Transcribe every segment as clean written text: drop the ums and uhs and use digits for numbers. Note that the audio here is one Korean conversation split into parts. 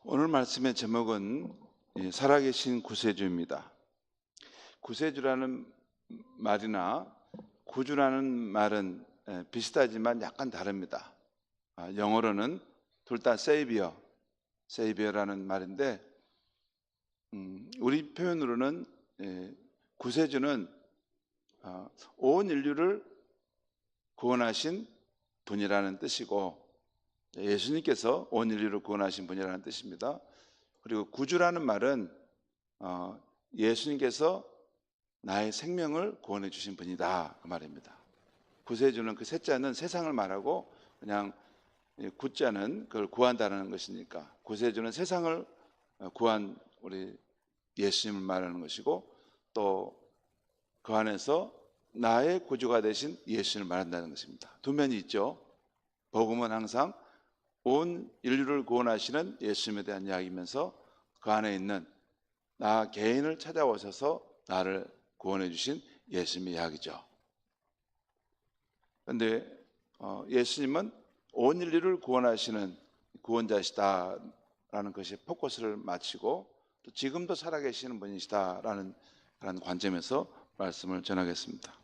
오늘 말씀의 제목은 살아계신 구세주입니다. 구세주라는 말이나 구주라는 말은 비슷하지만 약간 다릅니다. 영어로는 둘 다 Savior라는 말인데 우리 표현으로는 구세주는 온 인류를 구원하신 분이라는 뜻이고, 예수님께서 온 인류를 구원하신 분이라는 뜻입니다. 그리고 구주라는 말은 예수님께서 나의 생명을 구원해 주신 분이다, 그 말입니다. 구세주는 그 셋자는 세상을 말하고, 그냥 구자는 그걸 구한다는 것이니까 구세주는 세상을 구한 우리 예수님을 말하는 것이고, 또 그 안에서 나의 구주가 되신 예수님을 말한다는 것입니다. 두 면이 있죠. 복음은 항상 온 인류를 구원하시는 예수님에 대한 이야기이면서 그 안에 있는 나 개인을 찾아오셔서 나를 구원해 주신 예수님의 이야기죠. 그런데 예수님은 온 인류를 구원하시는 구원자시다라는 것이 포커스를 맞추고, 또 지금도 살아계시는 분이시다라는 그런 관점에서 말씀을 전하겠습니다.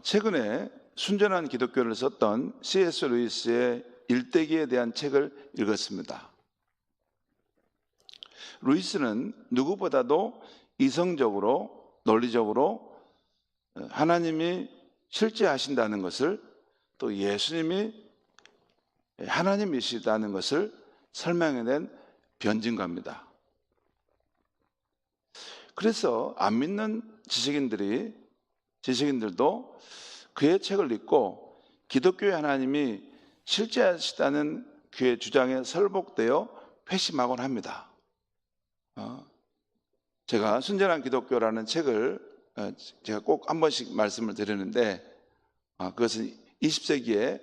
최근에 순전한 기독교를 썼던 C.S. 루이스의 일대기에 대한 책을 읽었습니다. 루이스는 누구보다도 이성적으로, 논리적으로 하나님이 실제하신다는 것을, 또 예수님이 하나님이시다는 것을 설명해낸 변증가입니다. 그래서 안 믿는 지식인들도 그의 책을 읽고 기독교의 하나님이 실제하시다는 그의 주장에 설복되어 회심하곤 합니다. 제가 순전한 기독교라는 책을 제가 꼭 한 번씩 말씀을 드리는데, 그것은 20세기의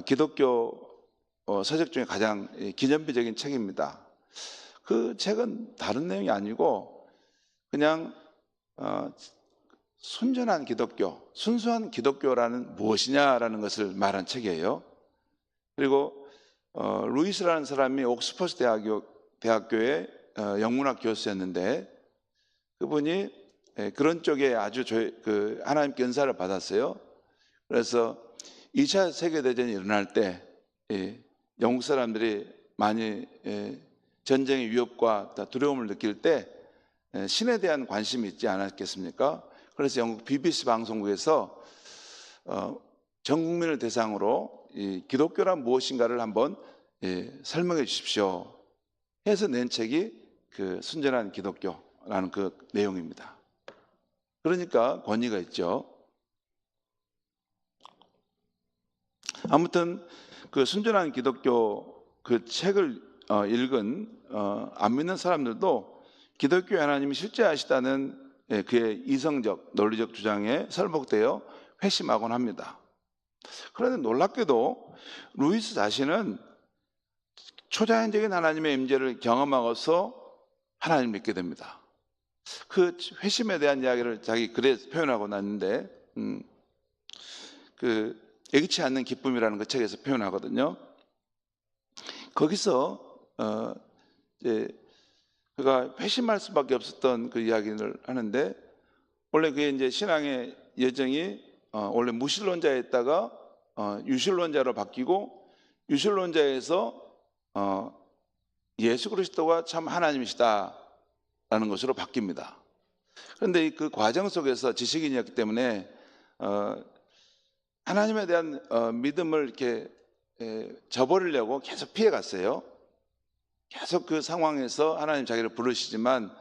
기독교 서적 중에 가장 기념비적인 책입니다. 그 책은 다른 내용이 아니고 그냥 순전한 기독교, 순수한 기독교라는 무엇이냐라는 것을 말한 책이에요. 그리고 루이스라는 사람이 옥스퍼드 대학교의 영문학 교수였는데, 그분이 그런 쪽에 아주 하나님께 은사를 받았어요. 그래서 2차 세계대전이 일어날 때 영국 사람들이 많이 전쟁의 위협과 두려움을 느낄 때 신에 대한 관심이 있지 않았겠습니까? 그래서 영국 BBC 방송국에서 전 국민을 대상으로 이 기독교란 무엇인가를 한번 설명해 주십시오 해서 낸 책이 그 순전한 기독교라는 그 내용입니다. 그러니까 권위가 있죠. 아무튼 그 순전한 기독교 그 책을 읽은 안 믿는 사람들도 기독교 하나님이 실제하시다는 그의 이성적, 논리적 주장에 설복되어 회심하곤 합니다. 그런데 놀랍게도 루이스 자신은 초자연적인 하나님의 임재를 경험하고서 하나님을 믿게 됩니다. 그 회심에 대한 이야기를 자기 글에 표현하고 났는데, 그 예기치 않는 기쁨이라는 그 책에서 표현하거든요. 거기서 이제 그가 회심할 수밖에 없었던 그 이야기를 하는데, 원래 그게 이제 신앙의 여정이 원래 무신론자였다가 유신론자로 바뀌고, 유신론자에서 예수 그리스도가 참 하나님이시다라는 것으로 바뀝니다. 그런데 그 과정 속에서 지식인이었기 때문에 하나님에 대한 믿음을 이렇게 저버리려고 계속 피해갔어요. 계속 그 상황에서 하나님 자기를 부르시지만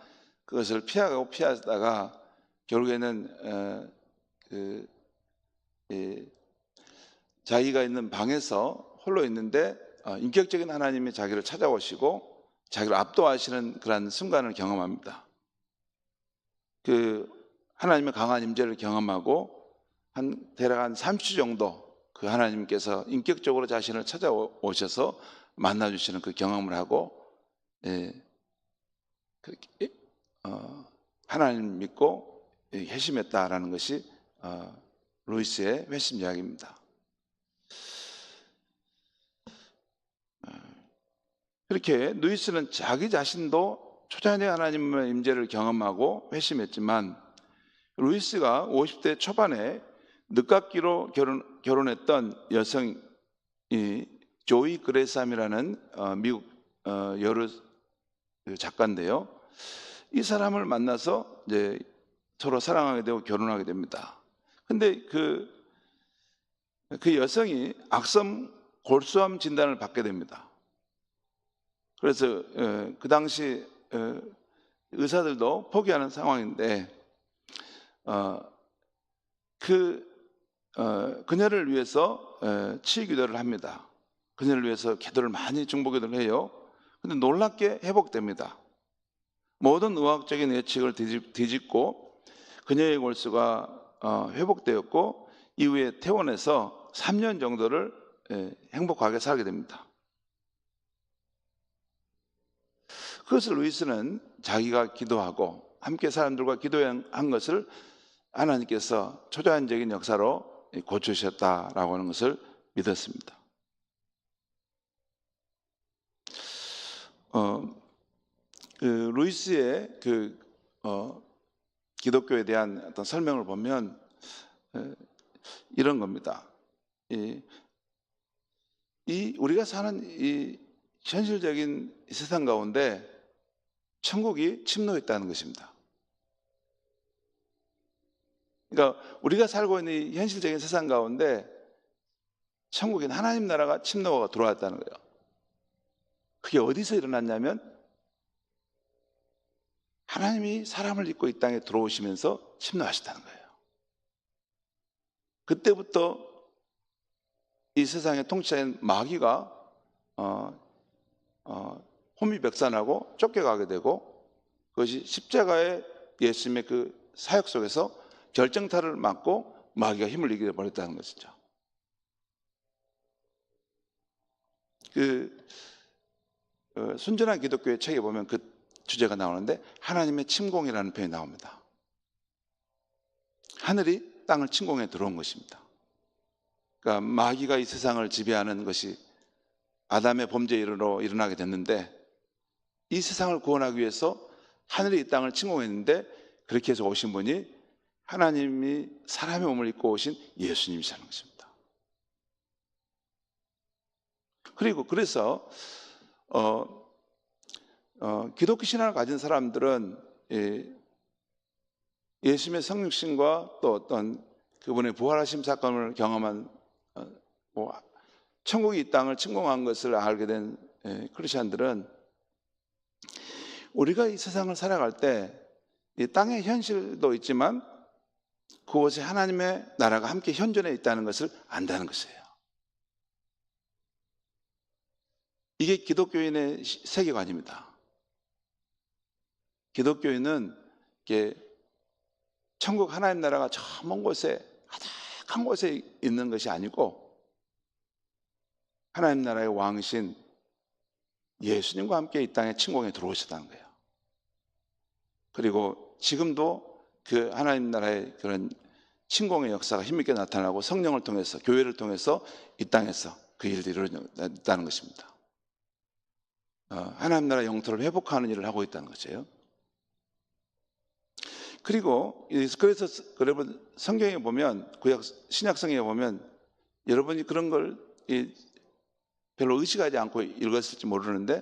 그것을 피하다가 결국에는 자기가 있는 방에서 홀로 있는데 인격적인 하나님이 자기를 찾아오시고 자기를 압도하시는 그런 순간을 경험합니다. 그 하나님의 강한 임재를 경험하고 대략 한 30주 정도 그 하나님께서 인격적으로 자신을 찾아오셔서 만나주시는 그 경험을 하고, 하나님 믿고 회심했다라는 것이 루이스의 회심 이야기입니다. 그렇게 루이스는 자기 자신도 초자연의 하나님의 임재를 경험하고 회심했지만, 루이스가 50대 초반에 늦깎이로 결혼했던 여성이 조이 그레삼이라는 미국 여러 작가인데요. 이 사람을 만나서 이제 서로 사랑하게 되고 결혼하게 됩니다. 근데 그 여성이 악성 골수암 진단을 받게 됩니다. 그래서 그 당시 의사들도 포기하는 상황인데, 그녀를 위해서 치유기도를 합니다. 그녀를 위해서 기도를 많이 중보기도를 해요. 근데 놀랍게 회복됩니다. 모든 의학적인 예측을 뒤집고 그녀의 골수가 회복되었고, 이후에 퇴원해서 3년 정도를 행복하게 살게 됩니다. 그것을 루이스는 자기가 기도하고 함께 사람들과 기도한 것을 하나님께서 초자연적인 역사로 고쳐주셨다라고 하는 것을 믿었습니다. 루이스의 기독교에 대한 어떤 설명을 보면 이런 겁니다. 우리가 사는 이 현실적인 세상 가운데 천국이 침노해 있다는 것입니다. 그러니까 우리가 살고 있는 이 현실적인 세상 가운데 천국인 하나님 나라가 침노가 들어왔다는 거예요. 그게 어디서 일어났냐면, 하나님이 사람을 입고 이 땅에 들어오시면서 침노하셨다는 거예요. 그때부터 이 세상의 통치자인 마귀가 혼미백산하고 쫓겨가게 되고, 그것이 십자가의 예수님의 그 사역 속에서 결정타를 맞고 마귀가 힘을 이겨 버렸다는 것이죠. 순전한 기독교의 책에 보면 그 주제가 나오는데, 하나님의 침공이라는 표현이 나옵니다. 하늘이 땅을 침공해 들어온 것입니다. 그러니까 마귀가 이 세상을 지배하는 것이 아담의 범죄 이후로 일어나게 됐는데, 이 세상을 구원하기 위해서 하늘이 이 땅을 침공했는데, 그렇게 해서 오신 분이 하나님이 사람의 몸을 입고 오신 예수님이시라는 것입니다. 그리고 그래서 기독교 신앙을 가진 사람들은 예수님의 성육신과 또 어떤 그분의 부활하심 사건을 경험한 천국이 이 땅을 침공한 것을 알게 된 크리스천들은, 우리가 이 세상을 살아갈 때 이 땅의 현실도 있지만 그곳에 하나님의 나라가 함께 현존해 있다는 것을 안다는 것이에요. 이게 기독교인의 세계관입니다. 기독교인은 천국 하나님 나라가 저 먼 곳에 가득한 곳에 있는 것이 아니고, 하나님 나라의 왕이신 예수님과 함께 이 땅에 침공에 들어오셨다는 거예요. 그리고 지금도 그 하나님 나라의 그런 침공의 역사가 힘있게 나타나고, 성령을 통해서, 교회를 통해서 이 땅에서 그 일들이 이루어졌다는 것입니다. 하나님 나라 영토를 회복하는 일을 하고 있다는 것이에요. 그리고 그래서 여러분 성경에 보면, 신약성경에 보면, 여러분이 그런 걸 별로 의식하지 않고 읽었을지 모르는데,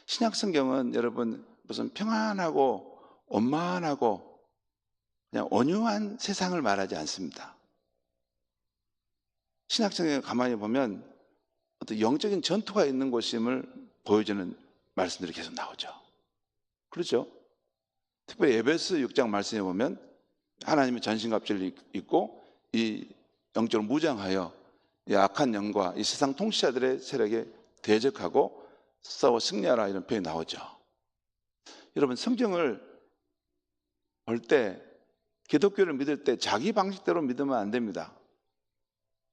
신약성경은 여러분 무슨 평안하고 원만하고 그냥 온유한 세상을 말하지 않습니다. 신약성경에 가만히 보면 어떤 영적인 전투가 있는 곳임을 보여주는 말씀들이 계속 나오죠. 그렇죠? 특별히 에베소 6장 말씀에 보면 하나님의 전신갑주를 입고 이 영적으로 무장하여 이 악한 영과 이 세상 통치자들의 세력에 대적하고 싸워 승리하라, 이런 표현이 나오죠. 여러분, 성경을 볼 때, 기독교를 믿을 때 자기 방식대로 믿으면 안 됩니다.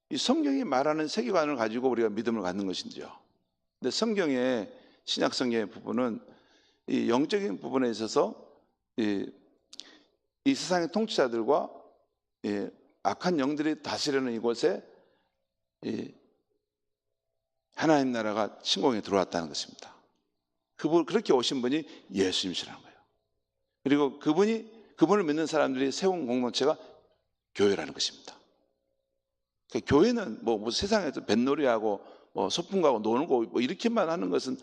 이 성경이 말하는 세계관을 가지고 우리가 믿음을 갖는 것인지요. 근데 성경의, 신약 성경의 부분은 이 영적인 부분에 있어서 이 세상의 통치자들과 악한 영들이 다스리는 이곳에 하나님 나라가 침공에 들어왔다는 것입니다. 그렇게 오신 분이 예수님이시라는 거예요. 그리고 그분을 믿는 사람들이 세운 공동체가 교회라는 것입니다. 그러니까 교회는 뭐 세상에서 뱃놀이하고 뭐 소풍 가고 놀고 뭐 이렇게만 하는 것은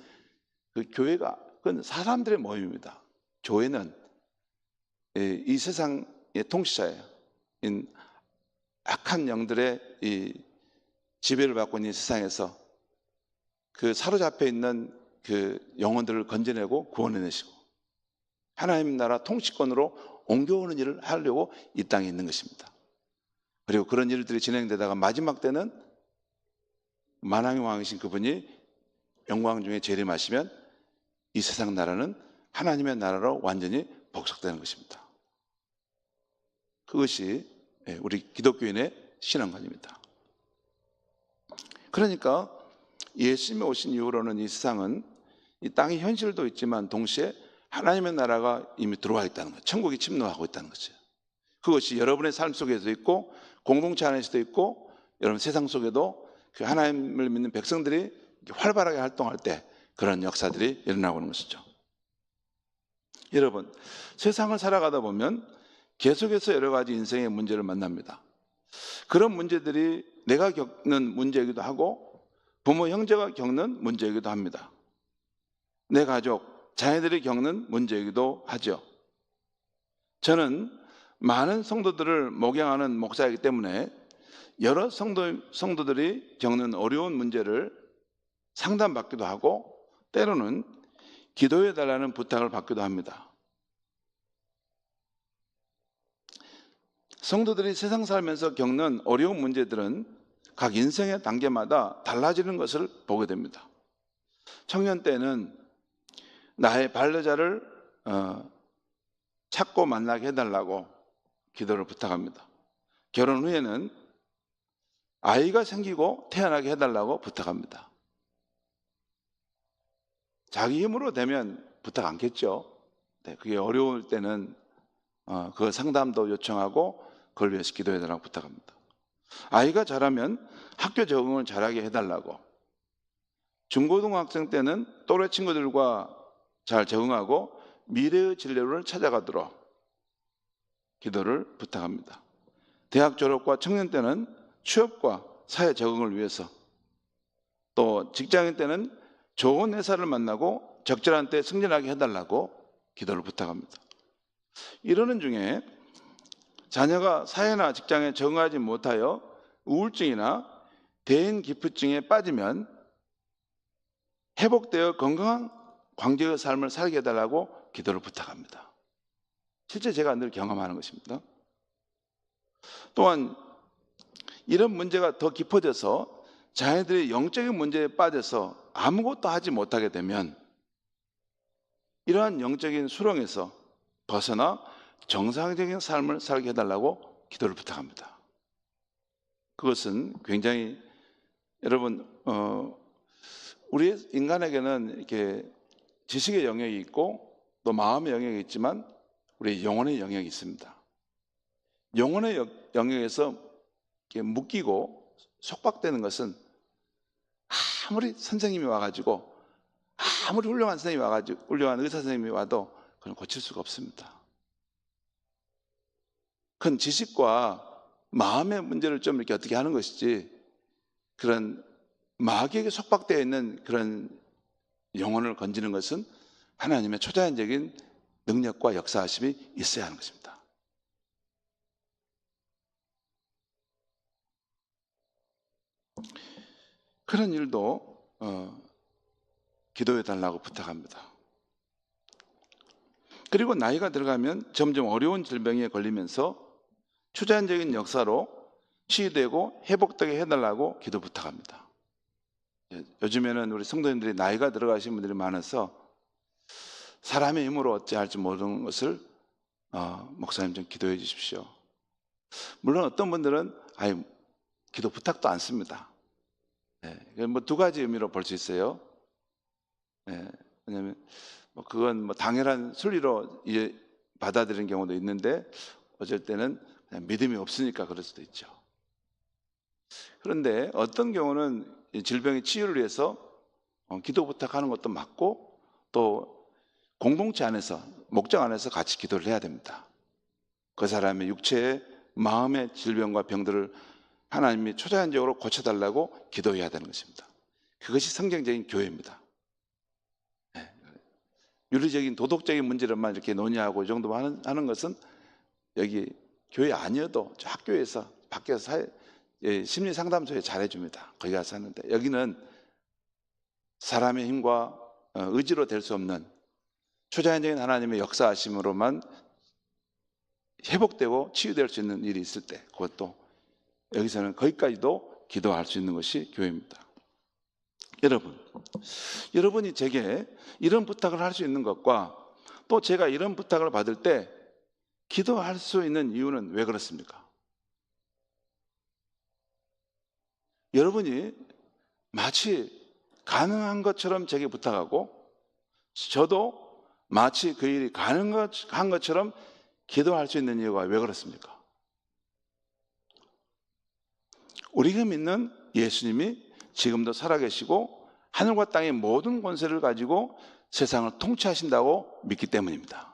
그 교회가 그건 사람들의 모임입니다. 교회는 이 세상의 통치자예요. 악한 영들의 이 지배를 받고 있는 세상에서 그 사로잡혀 있는 그 영혼들을 건져내고 구원해내시고 하나님 나라 통치권으로 옮겨오는 일을 하려고 이 땅에 있는 것입니다. 그리고 그런 일들이 진행되다가 마지막 때는 만왕의 왕이신 그분이 영광 중에 재림하시면 이 세상 나라는 하나님의 나라로 완전히 복속되는 것입니다. 그것이 우리 기독교인의 신앙관입니다. 그러니까 예수님이 오신 이후로는 이 세상은 이 땅의 현실도 있지만 동시에 하나님의 나라가 이미 들어와 있다는 거예요. 천국이 침노하고 있다는 거죠. 그것이 여러분의 삶 속에도 있고 공동체 안에서도 있고 여러분 세상 속에도 그 하나님을 믿는 백성들이 활발하게 활동할 때 그런 역사들이 일어나고 있는 것이죠. 여러분, 세상을 살아가다 보면 계속해서 여러 가지 인생의 문제를 만납니다. 그런 문제들이 내가 겪는 문제이기도 하고 부모 형제가 겪는 문제이기도 합니다. 내 가족, 자녀들이 겪는 문제이기도 하죠. 저는 많은 성도들을 목양하는 목사이기 때문에 여러 성도들이 겪는 어려운 문제를 상담받기도 하고 때로는 기도해달라는 부탁을 받기도 합니다. 성도들이 세상 살면서 겪는 어려운 문제들은 각 인생의 단계마다 달라지는 것을 보게 됩니다. 청년 때는 나의 반려자를 찾고 만나게 해달라고 기도를 부탁합니다. 결혼 후에는 아이가 생기고 태어나게 해달라고 부탁합니다. 자기 힘으로 되면 부탁 않겠죠. 그게 어려울 때는 그 상담도 요청하고 그걸 위해서 기도해달라고 부탁합니다. 아이가 자라면 학교 적응을 잘하게 해달라고, 중고등학생 때는 또래 친구들과 잘 적응하고 미래의 진로를 찾아가도록 기도를 부탁합니다. 대학 졸업과 청년 때는 취업과 사회 적응을 위해서, 또 직장인 때는 좋은 회사를 만나고 적절한 때 승진하게 해달라고 기도를 부탁합니다. 이러는 중에 자녀가 사회나 직장에 적응하지 못하여 우울증이나 대인기피증에 빠지면 회복되어 건강한 광적의 삶을 살게 해달라고 기도를 부탁합니다. 실제 제가 늘 경험하는 것입니다. 또한 이런 문제가 더 깊어져서 자녀들이 영적인 문제에 빠져서 아무것도 하지 못하게 되면 이러한 영적인 수렁에서 벗어나 정상적인 삶을 살게 해달라고 기도를 부탁합니다. 그것은 굉장히 여러분 우리 인간에게는 이렇게 지식의 영역이 있고 또 마음의 영역이 있지만 우리 영혼의 영역이 있습니다. 영혼의 영역에서 묶이고 속박되는 것은 아무리 선생님이 와가지고 아무리 훌륭한 선생님이 와가지고 훌륭한 의사 선생님이 와도 그건 고칠 수가 없습니다. 그건 지식과 마음의 문제를 좀 이렇게 어떻게 하는 것이지 그런 마귀에게 속박되어 있는 그런 영혼을 건지는 것은 하나님의 초자연적인 능력과 역사하심이 있어야 하는 것입니다. 그런 일도 기도해 달라고 부탁합니다. 그리고 나이가 들어가면 점점 어려운 질병에 걸리면서 초자연적인 역사로 치유되고 회복되게 해달라고 기도 부탁합니다. 요즘에는 우리 성도님들이 나이가 들어가신 분들이 많아서 사람의 힘으로 어찌할지 모르는 것을 목사님 좀 기도해 주십시오. 물론 어떤 분들은 기도 부탁도 안 씁니다. 뭐 두 가지 의미로 볼 수 있어요. 왜냐하면 그건 당연한 순리로 받아들이는 경우도 있는데 어쩔 때는 그냥 믿음이 없으니까 그럴 수도 있죠. 그런데 어떤 경우는 질병의 치유를 위해서 기도 부탁하는 것도 맞고 또 공동체 안에서, 목장 안에서 같이 기도를 해야 됩니다. 그 사람의 육체의 마음의 질병과 병들을 하나님이 초자연적으로 고쳐달라고 기도해야 되는 것입니다. 그것이 성경적인 교회입니다. 윤리적인 도덕적인 문제로만 이렇게 논의하고 이 정도 하는 것은 여기 교회 아니어도 저 학교에서 밖에서 심리 상담소에 잘해줍니다. 거기 가서 하는데, 여기는 사람의 힘과 의지로 될 수 없는 초자연적인 하나님의 역사하심으로만 회복되고 치유될 수 있는 일이 있을 때, 그것도 여기서는 거기까지도 기도할 수 있는 것이 교회입니다. 여러분이 제게 이런 부탁을 할 수 있는 것과 또 제가 이런 부탁을 받을 때 기도할 수 있는 이유는 왜 그렇습니까? 여러분이 마치 가능한 것처럼 제게 부탁하고 저도 마치 그 일이 가능한 것처럼 기도할 수 있는 이유가 왜 그렇습니까? 우리가 믿는 예수님이 지금도 살아계시고 하늘과 땅의 모든 권세를 가지고 세상을 통치하신다고 믿기 때문입니다.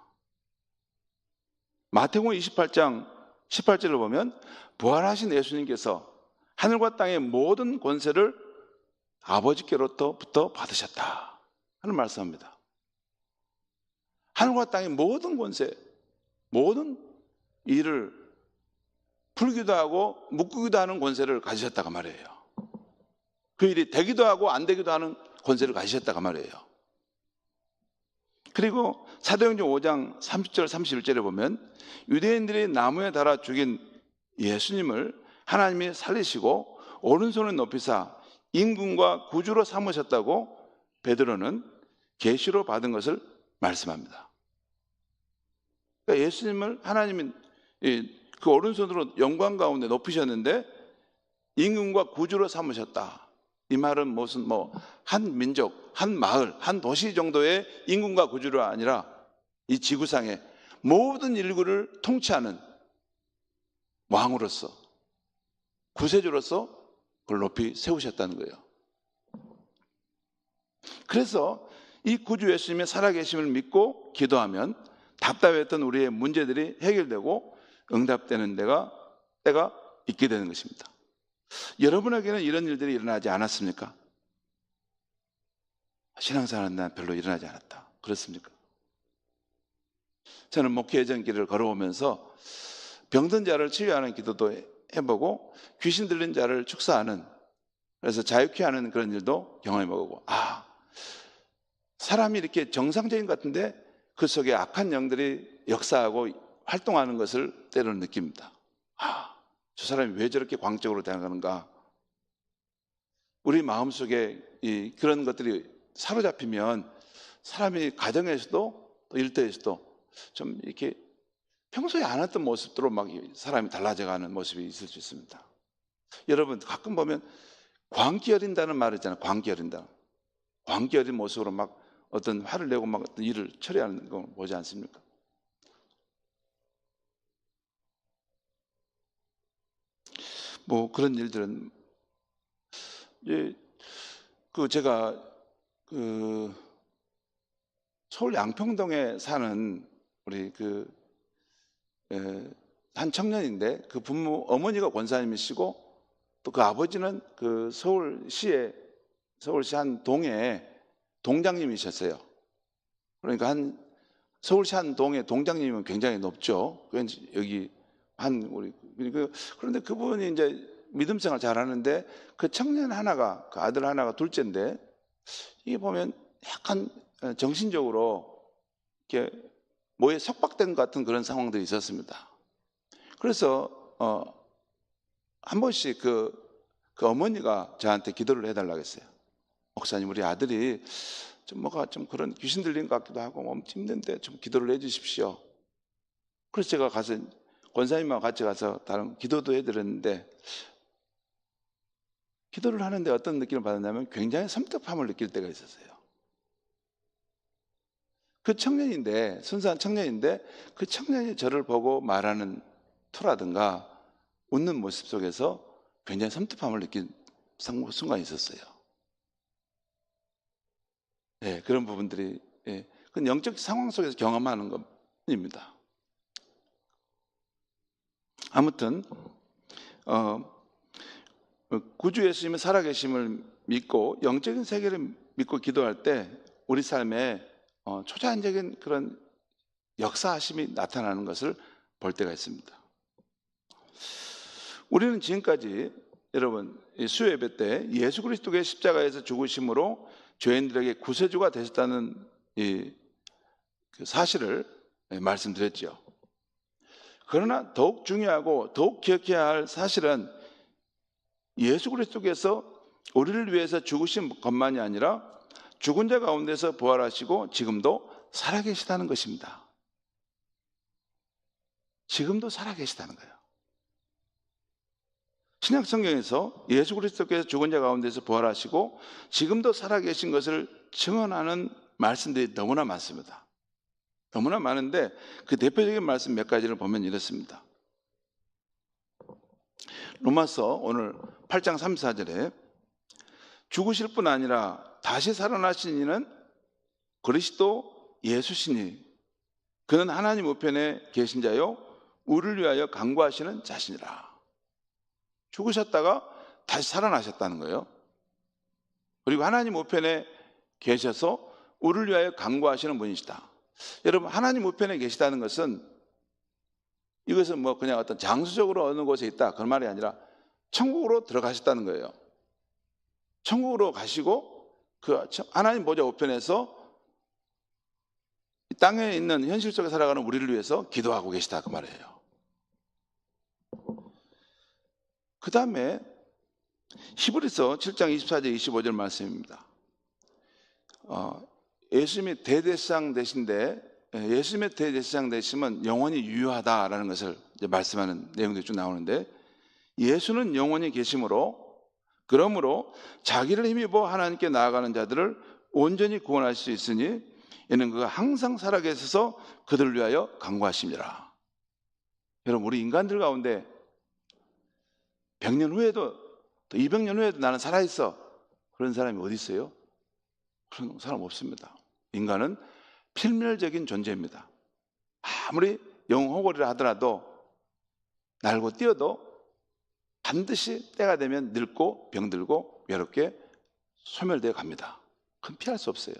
마태복음 28장 18절을 보면 부활하신 예수님께서 하늘과 땅의 모든 권세를 아버지께로부터 받으셨다 하는 말씀입니다. 하늘과 땅의 모든 권세, 모든 일을 풀기도 하고 묶기도 하는 권세를 가지셨다가 말이에요. 그 일이 되기도 하고 안 되기도 하는 권세를 가지셨다가 말이에요. 그리고 사도행전 5장 30절 31절에 보면 유대인들이 나무에 달아 죽인 예수님을 하나님이 살리시고 오른손을 높이사 임금과 구주로 삼으셨다고 베드로는 계시로 받은 것을 말씀합니다. 그러니까 예수님을 하나님이 그 오른손으로 영광 가운데 높이셨는데 임금과 구주로 삼으셨다. 이 말은 무슨 한 민족, 한 마을, 한 도시 정도의 임금과 구주가 아니라 이 지구상의 모든 인류를 통치하는 왕으로서, 구세주로서 그걸 높이 세우셨다는 거예요. 그래서 이 구주 예수님의 살아계심을 믿고 기도하면 답답했던 우리의 문제들이 해결되고 응답되는 때가 있게 되는 것입니다. 여러분에게는 이런 일들이 일어나지 않았습니까? 신앙생활은 난 별로 일어나지 않았다. 그렇습니까? 저는 목회 예전 길을 걸어오면서 병든 자를 치유하는 기도도 해보고 귀신 들린 자를 축사하는, 그래서 자유케 하는 그런 일도 경험해보고, 사람이 이렇게 정상적인 것 같은데 그 속에 악한 영들이 역사하고 활동하는 것을 때로는 느낍니다. 저 사람이 왜 저렇게 광적으로 대응하는가? 우리 마음속에 그런 것들이 사로잡히면 사람이 가정에서도 또 일터에서도 좀 이렇게 평소에 안 했던 모습으로 막 사람이 달라져가는 모습이 있을 수 있습니다. 여러분 가끔 보면 광기 어린다는 말 있잖아요. 광기 어린다. 광기 어린 모습으로 막 어떤 화를 내고 막 어떤 일을 처리하는 거 보지 않습니까? 그런 일들은 제가 서울 양평동에 사는 우리 한 청년인데 그 부모 어머니가 권사님이시고 또 그 아버지는 그 서울시 한 동에 동장님이셨어요. 그러니까 서울시 한 동의 동장님은 굉장히 높죠. 여기 그런데 그분이 이제 믿음 생활 잘하는데 그 청년 하나가, 그 아들 하나가 둘째인데 이게 보면 약간 정신적으로 이렇게 뭐에 속박된 것 같은 그런 상황들이 있었습니다. 그래서 한 번씩 그 어머니가 저한테 기도를 해달라고 했어요. 목사님, 우리 아들이 좀 그런 귀신 들린 것 같기도 하고 엄청 힘든데 좀 기도를 해주십시오. 그래서 제가 가서 권사님하고 같이 가서 다른 기도도 해드렸는데, 기도를 하는데 어떤 느낌을 받았냐면 굉장히 섬뜩함을 느낄 때가 있었어요. 그 청년인데, 순수한 청년인데 그 청년이 저를 보고 말하는 투라든가 웃는 모습 속에서 굉장히 섬뜩함을 느낀 순간이 있었어요. 그런 부분들이 그 영적 상황 속에서 경험하는 겁니다. 아무튼 구주 예수님의 살아계심을 믿고 영적인 세계를 믿고 기도할 때 우리 삶에 초자연적인 그런 역사하심이 나타나는 것을 볼 때가 있습니다. 우리는 지금까지 여러분 수요예배 때 예수 그리스도의 십자가에서 죽으심으로 죄인들에게 구세주가 되셨다는 그 사실을 말씀드렸죠. 그러나 더욱 중요하고 더욱 기억해야 할 사실은 예수 그리스도께서 우리를 위해서 죽으신 것만이 아니라 죽은 자 가운데서 부활하시고 지금도 살아계시다는 것입니다. 지금도 살아계시다는 거예요. 신약 성경에서 예수 그리스도께서 죽은 자 가운데서 부활하시고 지금도 살아계신 것을 증언하는 말씀들이 너무나 많습니다. 너무나 많은데 그 대표적인 말씀 몇 가지를 보면 이렇습니다. 로마서 오늘 8장 34절에 죽으실 뿐 아니라 다시 살아나신 이는 그리스도 예수시니 그는 하나님 우편에 계신 자요 우리를 위하여 간구하시는 자신이라. 죽으셨다가 다시 살아나셨다는 거예요. 그리고 하나님 우편에 계셔서 우리를 위하여 간구하시는 분이시다. 여러분, 하나님 우편에 계시다는 것은 이것은 뭐 그냥 어떤 장수적으로 어느 곳에 있다 그런 말이 아니라 천국으로 들어가셨다는 거예요. 천국으로 가시고 그 하나님 보좌 우편에서 이 땅에 있는 현실 속에 살아가는 우리를 위해서 기도하고 계시다 그 말이에요. 그 다음에 히브리서 7장 24절 25절 말씀입니다. 예수님이 대제사장 되신데 예수님의 대제사장 되심은 영원히 유효하다라는 것을 이제 말씀하는 내용들이 쭉 나오는데 예수는 영원히 계심으로 그러므로 자기를 힘입어 하나님께 나아가는 자들을 온전히 구원할 수 있으니 이는 그가 항상 살아계셔서 그들을 위하여 간구하심이라. 여러분, 우리 인간들 가운데 100년 후에도 또 200년 후에도 나는 살아있어 그런 사람이 어디 있어요? 그런 사람 없습니다. 인간은 필멸적인 존재입니다. 아무리 영호골이라 하더라도 날고 뛰어도 반드시 때가 되면 늙고 병들고 외롭게 소멸되어 갑니다. 그건 피할 수 없어요.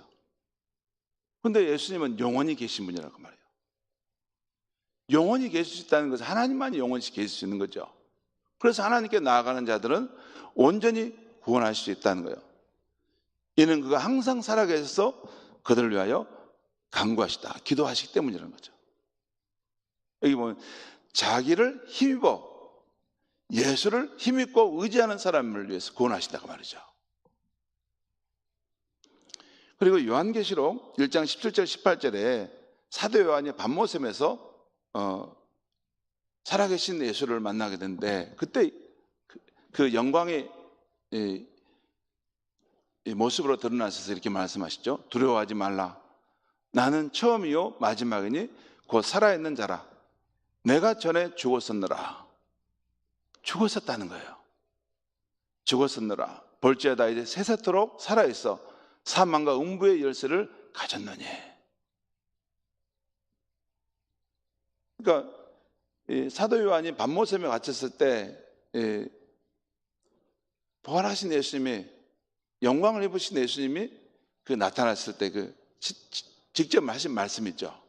그런데 예수님은 영원히 계신 분이라고 말해요. 영원히 계실 수 있다는 것은 하나님만이 영원히 계실 수 있는 거죠. 그래서 하나님께 나아가는 자들은 온전히 구원할 수 있다는 거예요. 이는 그가 항상 살아계셔서 그들을 위하여 간구하시다, 기도하시기 때문이라는 거죠. 여기 보면 자기를 힘입어 예수를 힘입고 의지하는 사람을 위해서 구원하신다고 말이죠. 그리고 요한계시록 1장 17절 18절에 사도 요한이 밤모섬에서 살아계신 예수를 만나게 되는데 그때 그 영광의 이 모습으로 드러나셔서 이렇게 말씀하시죠. 두려워하지 말라. 나는 처음이요 마지막이니 곧 살아있는 자라. 내가 전에 죽었었느라. 죽었었다는 거예요. 죽었었느라. 볼지어다 이제 세세토록 살아있어 사망과 음부의 열쇠를 가졌느니. 그러니까 사도 요한이 밤모섬에 갇혔을 때 부활하신 예수님이 영광을 입으신 예수님이 그 나타났을 때 그 직접 하신 말씀이죠.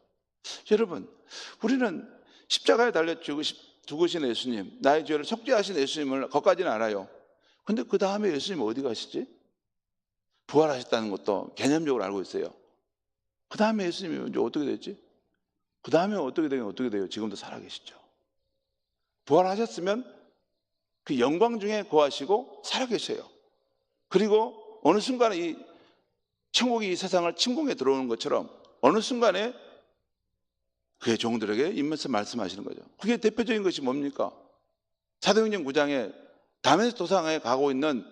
여러분, 우리는 십자가에 달려 죽으신 예수님, 나의 죄를 속죄하신 예수님을 거기까지는 알아요. 근데 그 다음에 예수님 어디 가시지? 부활하셨다는 것도 개념적으로 알고 있어요. 그 다음에 예수님이 이제 어떻게 됐지? 그 다음에 어떻게 돼요? 지금도 살아계시죠. 부활하셨으면 그 영광 중에 거하시고 살아계셔요. 그리고 어느 순간에 이 천국이 이 세상을 침공해 들어오는 것처럼 어느 순간에 그의 종들에게 임면서 말씀하시는 거죠. 그게 대표적인 것이 뭡니까? 사도행전 9장에 다메섹 도상에 가고 있는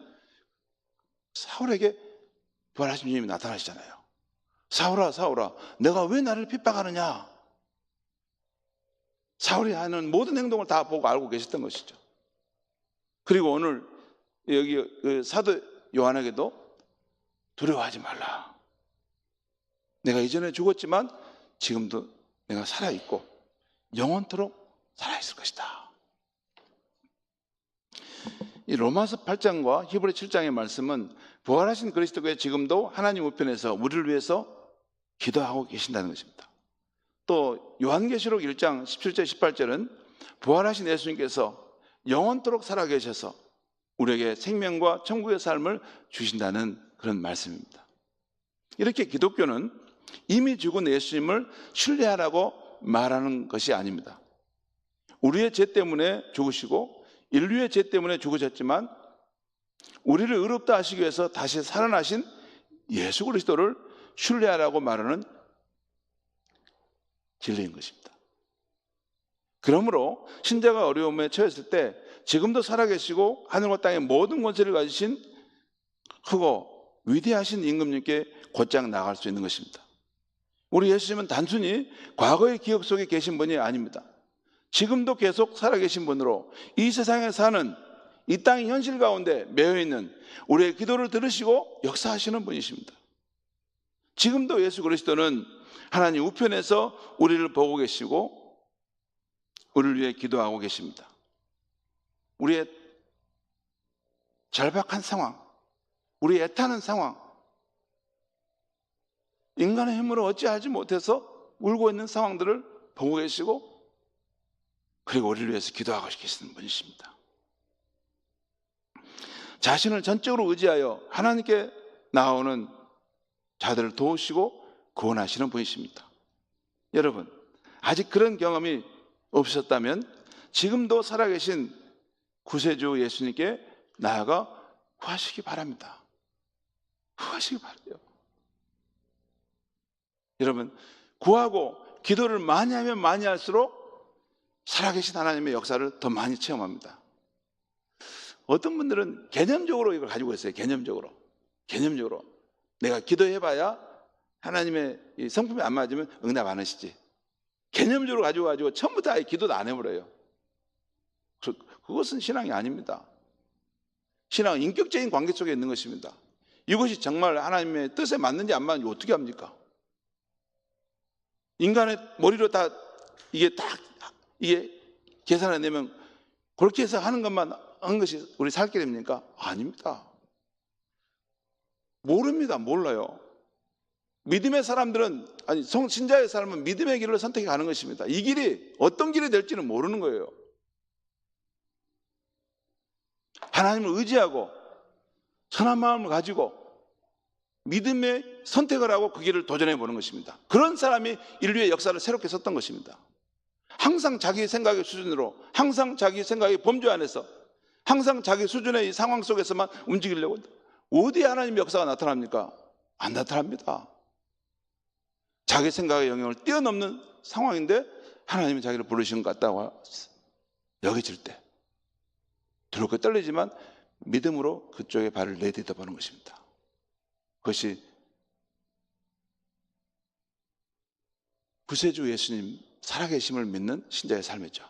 사울에게 부활하신 주님이 나타나시잖아요. 사울아, 사울아, 내가 왜 나를 핍박하느냐? 사울이 하는 모든 행동을 다 보고 알고 계셨던 것이죠. 그리고 오늘 여기 그 사도 요한에게도 두려워하지 말라. 내가 이전에 죽었지만 지금도 내가 살아있고 영원토록 살아있을 것이다. 이 로마서 8장과 히브리 7장의 말씀은 부활하신 그리스도가 지금도 하나님 우편에서 우리를 위해서 기도하고 계신다는 것입니다. 또 요한계시록 1장 17절 18절은 부활하신 예수님께서 영원토록 살아계셔서 우리에게 생명과 천국의 삶을 주신다는 그런 말씀입니다. 이렇게 기독교는 이미 죽은 예수님을 신뢰하라고 말하는 것이 아닙니다. 우리의 죄 때문에 죽으시고 인류의 죄 때문에 죽으셨지만 우리를 의롭다 하시기 위해서 다시 살아나신 예수 그리스도를 신뢰하라고 말하는 진리인 것입니다. 그러므로 신자가 어려움에 처했을 때 지금도 살아계시고 하늘과 땅의 모든 권세를 가지신 크고 위대하신 임금님께 곧장 나아갈 수 있는 것입니다. 우리 예수님은 단순히 과거의 기억 속에 계신 분이 아닙니다. 지금도 계속 살아계신 분으로 이 세상에 사는 이 땅의 현실 가운데 매여있는 우리의 기도를 들으시고 역사하시는 분이십니다. 지금도 예수 그리스도는 하나님 우편에서 우리를 보고 계시고 우리를 위해 기도하고 계십니다. 우리의 절박한 상황, 우리 애타는 상황, 인간의 힘으로 어찌하지 못해서 울고 있는 상황들을 보고 계시고 그리고 우리를 위해서 기도하고 계시는 분이십니다. 자신을 전적으로 의지하여 하나님께 나아오는 자들을 도우시고 구원하시는 분이십니다. 여러분, 아직 그런 경험이 없으셨다면 지금도 살아계신 구세주 예수님께 나아가 구하시기 바랍니다. 구하시기 바라요. 여러분, 구하고 기도를 많이 하면 많이 할수록 살아계신 하나님의 역사를 더 많이 체험합니다. 어떤 분들은 개념적으로 이걸 가지고 있어요. 개념적으로 내가 기도해봐야 하나님의 이 성품이 안 맞으면 응답 안 하시지. 개념적으로 가지고 처음부터 아예 기도도 안 해버려요. 그것은 신앙이 아닙니다. 신앙은 인격적인 관계 속에 있는 것입니다. 이것이 정말 하나님의 뜻에 맞는지 안 맞는지 어떻게 합니까? 인간의 머리로 다 이게 계산해내면 그렇게 해서 하는 것만 한 것이 우리 살 길입니까? 아닙니다. 모릅니다. 몰라요. 믿음의 사람들은, 아니 신자의 삶은 믿음의 길을 선택해 가는 것입니다. 이 길이 어떤 길이 될지는 모르는 거예요. 하나님을 의지하고 선한 마음을 가지고 믿음의 선택을 하고 그 길을 도전해 보는 것입니다. 그런 사람이 인류의 역사를 새롭게 썼던 것입니다. 항상 자기 생각의 수준으로, 항상 자기 생각의 범주 안에서, 항상 자기 수준의 이 상황 속에서만 움직이려고. 어디에 하나님의 역사가 나타납니까? 안 나타납니다. 자기 생각의 영역을 뛰어넘는 상황인데 하나님이 자기를 부르신 것 같다고 여겨질 때 두렵고 떨리지만 믿음으로 그쪽에 발을 내딛어 보는 것입니다. 그것이 구세주 예수님 살아계심을 믿는 신자의 삶이죠.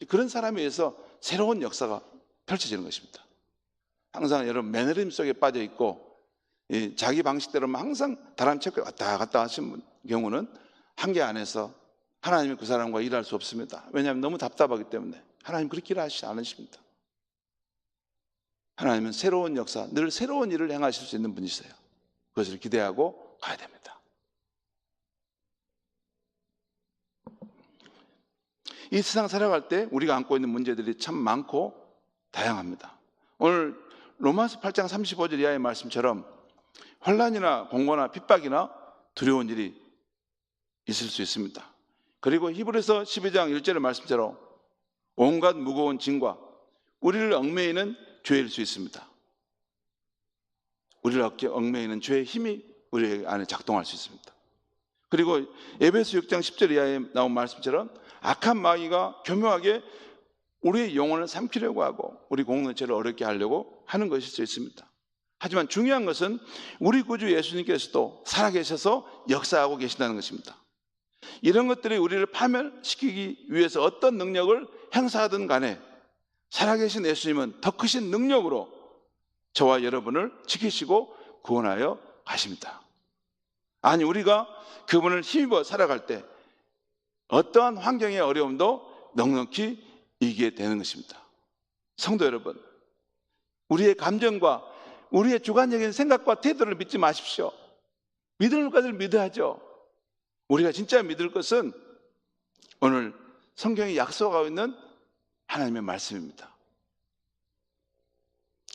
그런 사람에 의해서 새로운 역사가 펼쳐지는 것입니다. 항상 여러분 매너리즘 속에 빠져 있고 자기 방식대로만 항상 다람 체크에 왔다 갔다 하시는 경우는 한계 안에서 하나님이 그 사람과 일할 수 없습니다. 왜냐하면 너무 답답하기 때문에. 하나님 그렇게 일하시지 않으십니다. 하나님은 새로운 역사, 늘 새로운 일을 행하실 수 있는 분이세요. 그것을 기대하고 가야 됩니다. 이 세상 살아갈 때 우리가 안고 있는 문제들이 참 많고 다양합니다. 오늘 로마서 8장 35절 이하의 말씀처럼 환난이나 공고나 핍박이나 두려운 일이 있을 수 있습니다. 그리고 히브리서 12장 1절의 말씀처럼 온갖 무거운 짐과 우리를 얽매이는 죄일 수 있습니다. 우리를 얽매이는 죄의 힘이 우리 안에 작동할 수 있습니다. 그리고 에베소 6장 10절 이하에 나온 말씀처럼 악한 마귀가 교묘하게 우리의 영혼을 삼키려고 하고 우리 공동체를 어렵게 하려고 하는 것일 수 있습니다. 하지만 중요한 것은 우리 구주 예수님께서도 살아계셔서 역사하고 계신다는 것입니다. 이런 것들이 우리를 파멸시키기 위해서 어떤 능력을 행사하든 간에 살아계신 예수님은 더 크신 능력으로 저와 여러분을 지키시고 구원하여 가십니다. 아니, 우리가 그분을 힘입어 살아갈 때 어떠한 환경의 어려움도 넉넉히 이기게 되는 것입니다. 성도 여러분, 우리의 감정과 우리의 주관적인 생각과 태도를 믿지 마십시오. 믿을 것을 믿어야죠. 우리가 진짜 믿을 것은 오늘 성경이 약속하고 있는 하나님의 말씀입니다.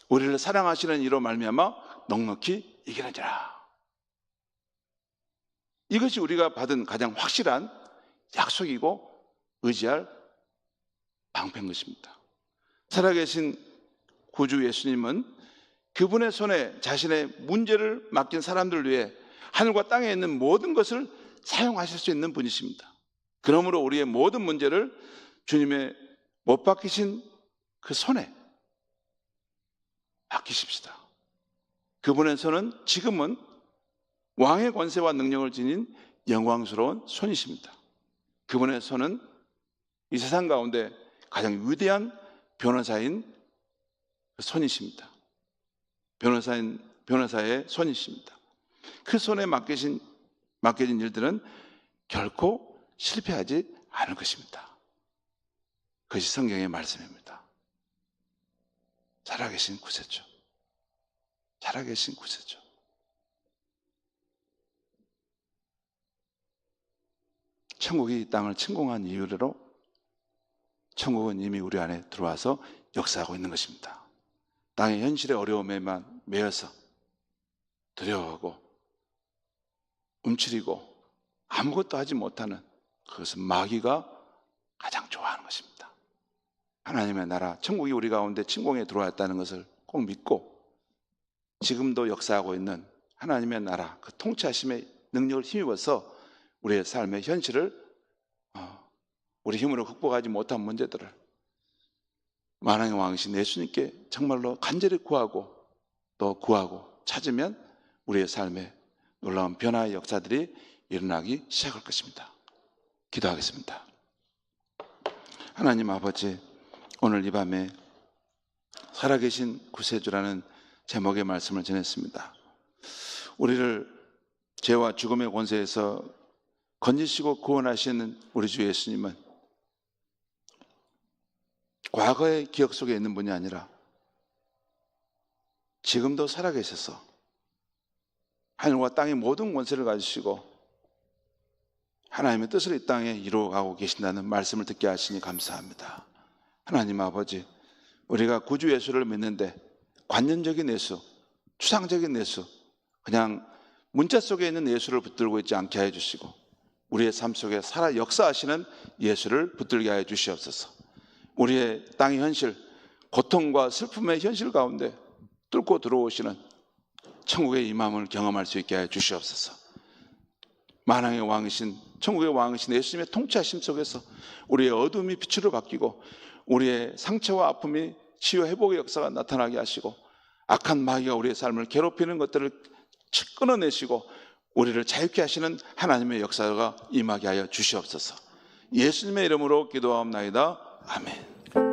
우리를 사랑하시는 이로 말미암아 넉넉히 이기느니라. 이것이 우리가 받은 가장 확실한 약속이고 의지할 방패인 것입니다. 살아계신 구주 예수님은 그분의 손에 자신의 문제를 맡긴 사람들을 위해 하늘과 땅에 있는 모든 것을 사용하실 수 있는 분이십니다. 그러므로 우리의 모든 문제를 주님의 못 박히신 그 손에 맡기십시다. 그분의 손은 지금은 왕의 권세와 능력을 지닌 영광스러운 손이십니다. 그분의 손은 이 세상 가운데 가장 위대한 변호사인 손이십니다. 변호사의 손이십니다. 그 손에 맡겨진 일들은 결코 실패하지 않을 것입니다. 그것이 성경의 말씀입니다. 살아계신 구세주. 살아계신 구세주. 천국이 이 땅을 침공한 이유로 천국은 이미 우리 안에 들어와서 역사하고 있는 것입니다. 땅의 현실의 어려움에만 매여서 두려워하고 움츠리고 아무것도 하지 못하는 그것은 마귀가 가장 좋아하는 것입니다. 하나님의 나라, 천국이 우리 가운데 침공에 들어왔다는 것을 꼭 믿고 지금도 역사하고 있는 하나님의 나라, 그 통치하심의 능력을 힘입어서 우리의 삶의 현실을 우리 힘으로 극복하지 못한 문제들을 만왕의 왕이신 예수님께 정말로 간절히 구하고 또 구하고 찾으면 우리의 삶에 놀라운 변화의 역사들이 일어나기 시작할 것입니다. 기도하겠습니다. 하나님 아버지, 오늘 이 밤에 살아계신 구세주라는 제목의 말씀을 전했습니다. 우리를 죄와 죽음의 권세에서 건지시고 구원하시는 우리 주 예수님은 과거의 기억 속에 있는 분이 아니라 지금도 살아계셔서 하늘과 땅의 모든 권세를 가지시고 하나님의 뜻을 이 땅에 이루어가고 계신다는 말씀을 듣게 하시니 감사합니다. 하나님 아버지, 우리가 구주 예수를 믿는데 관념적인 예수, 추상적인 예수, 그냥 문자 속에 있는 예수를 붙들고 있지 않게 해 주시고 우리의 삶 속에 살아 역사하시는 예수를 붙들게 해 주시옵소서. 우리의 땅의 현실, 고통과 슬픔의 현실 가운데 뚫고 들어오시는 천국의 임함을 경험할 수 있게 해 주시옵소서. 만왕의 왕이신, 천국의 왕이신 예수님의 통치하심 속에서 우리의 어둠이 빛으로 바뀌고 우리의 상처와 아픔이 치유 회복의 역사가 나타나게 하시고 악한 마귀가 우리의 삶을 괴롭히는 것들을 끊어내시고 우리를 자유케 하시는 하나님의 역사가 임하게 하여 주시옵소서. 예수님의 이름으로 기도하옵나이다. 아멘.